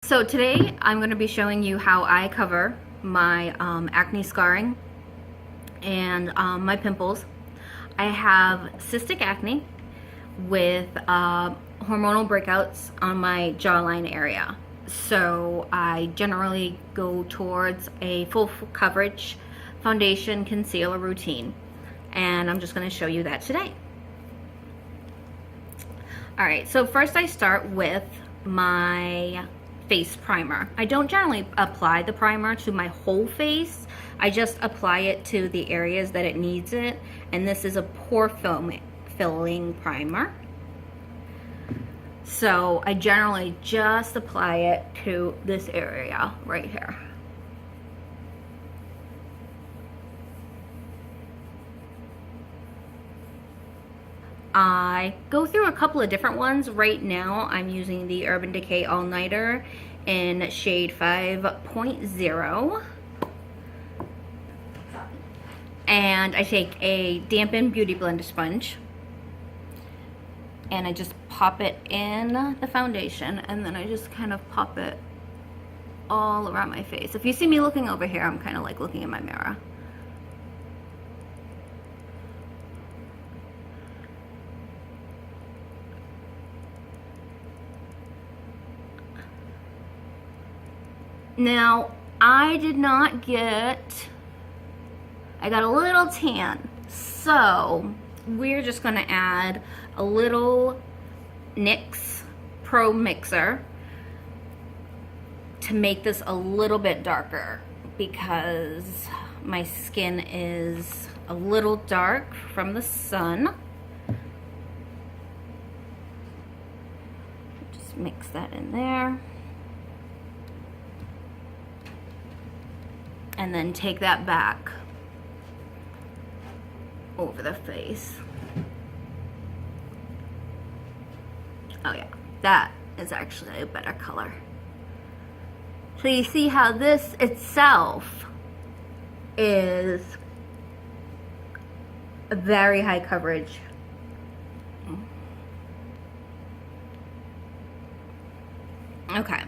So today I'm going to be showing you how I cover my acne scarring and my pimples. I have cystic acne with hormonal breakouts on my jawline area. So I generally go towards a full coverage foundation concealer routine, and I'm just going to show you that today. Alright, so first I start with my face primer. I don't generally apply the primer to my whole face. I just apply it to the areas that it needs it, and this is a pore filling primer. So I generally just apply it to this area right here. I go through a couple of different ones. Right now I'm using the Urban Decay All Nighter in shade 5.0. And I take a dampened Beauty Blender sponge and I just pop it in the foundation, and then I just kind of pop it all around my face. If you see me looking over here, I'm kind of like looking in my mirror. Now, I got a little tan, so we're just gonna add a little NYX Pro Mixer to make this a little bit darker, because my skin is a little dark from the sun. Just mix that in there. And then take that back over the face. Oh yeah, that is actually a better color. So you see how this itself is a very high coverage. Okay,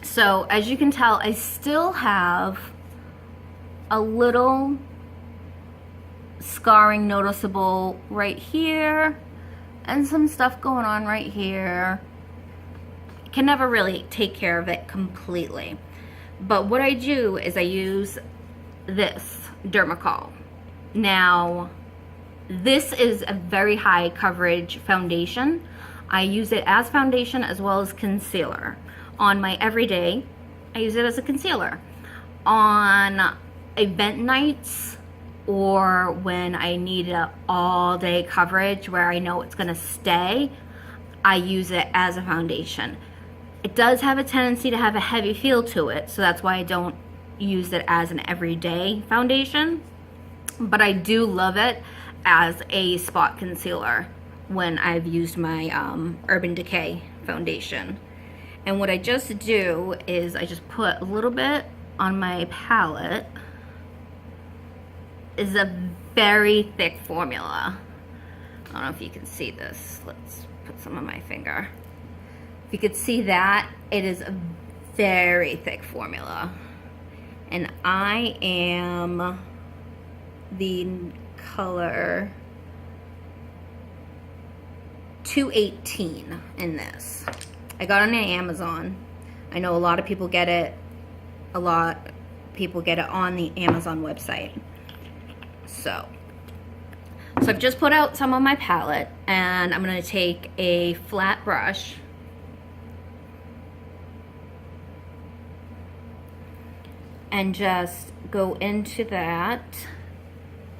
so as you can tell, I still have a little scarring noticeable right here and some stuff going on right here. Can never really take care of it completely, but what I do is I use this Dermacol. Now this is a very high coverage foundation. I use it as foundation as well as concealer. On my everyday, I use it as a concealer. On event nights, or when I need an all-day coverage where I know it's gonna stay, I use it as a foundation. It does have a tendency to have a heavy feel to it, so that's why I don't use it as an everyday foundation, but I do love it as a spot concealer when I've used my Urban Decay foundation. And what I just do is I just put a little bit on my palette. Is a very thick formula. I don't know if you can see this. Let's put some on my finger. If you could see that, it is a very thick formula. And I am the color 218 in this. I got it on Amazon. I know a lot of people get it. A lot of people get it on the Amazon website. So I've just put out some on my palette, and I'm going to take a flat brush and just go into that,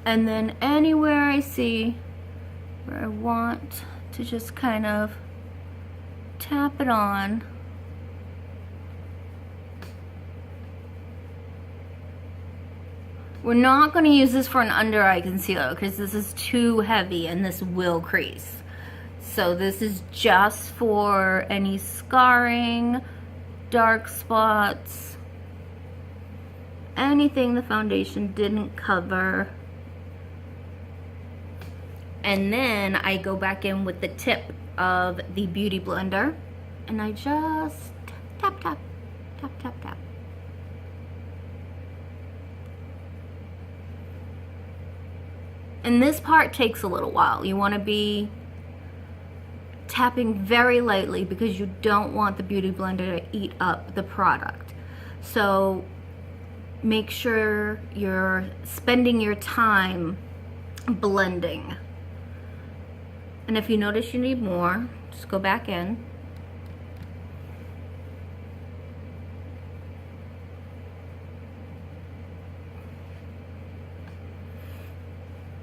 and then anywhere I see where I want to just kind of tap it on. We're not going to use this for an under eye concealer because this is too heavy and this will crease. So this is just for any scarring, dark spots, anything the foundation didn't cover. And then I go back in with the tip of the Beauty Blender and I just tap, tap, tap, tap, tap. And this part takes a little while. You want to be tapping very lightly because you don't want the Beauty Blender to eat up the product. So make sure you're spending your time blending. And if you notice you need more, just go back in.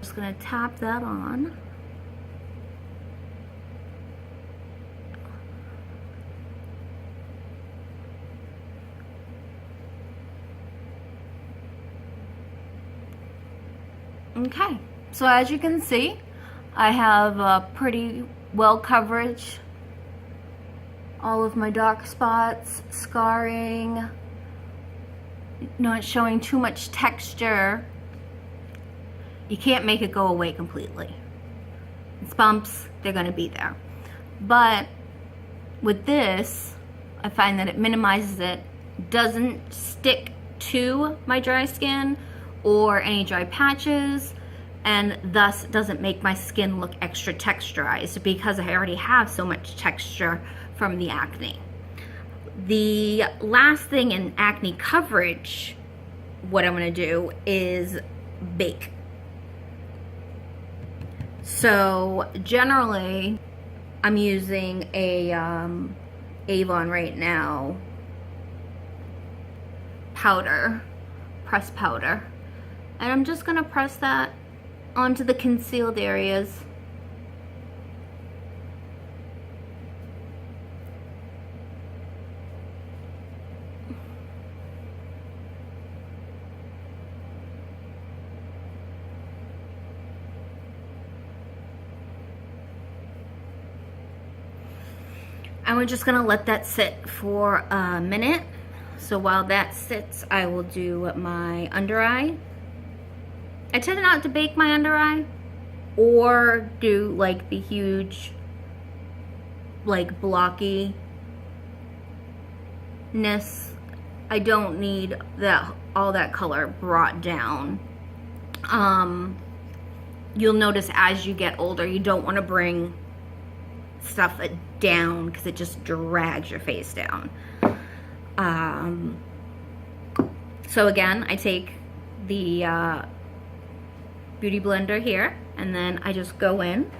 Just gonna tap that on. Okay, so as you can see, I have a pretty well coverage. All of my dark spots, scarring, not showing too much texture. You can't make it go away completely. It's bumps, they're gonna be there. But with this, I find that it minimizes it, doesn't stick to my dry skin or any dry patches, and thus doesn't make my skin look extra texturized because I already have so much texture from the acne. The last thing in acne coverage, what I'm gonna do is bake. So generally, I'm using a Avon right now powder, pressed powder. And I'm just gonna press that onto the concealed areas. And we're just gonna let that sit for a minute. So while that sits, I will do my under eye. I tend not to bake my under eye or do like the huge, like blockiness. I don't need that, all that color brought down. You'll notice as you get older, you don't want to bring stuff down because it just drags your face down. So again, I take the Beauty Blender here, and then I just go in.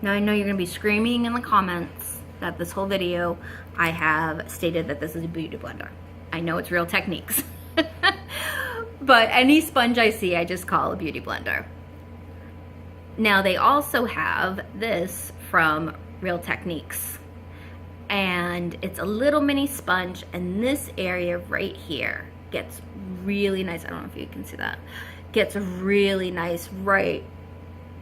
Now I know you're gonna be screaming in the comments that this whole video I have stated that this is a Beauty Blender. I know it's Real Techniques. But any sponge I see, I just call a Beauty Blender. Now they also have this from Real Techniques. And it's a little mini sponge, and this area right here gets really nice. I don't know if you can see that. Gets really nice right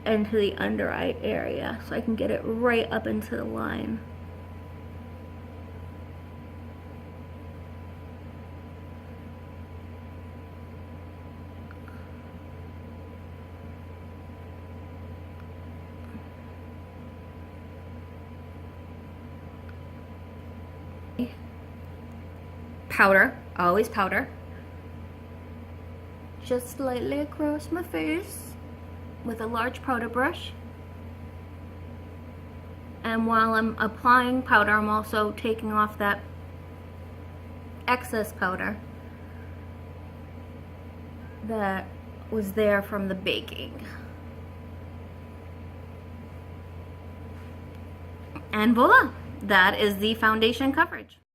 into the under eye area, so I can get it right up into the line. Powder, always powder. Just lightly across my face with a large powder brush. And while I'm applying powder, I'm also taking off that excess powder that was there from the baking. And voila, that is the foundation coverage.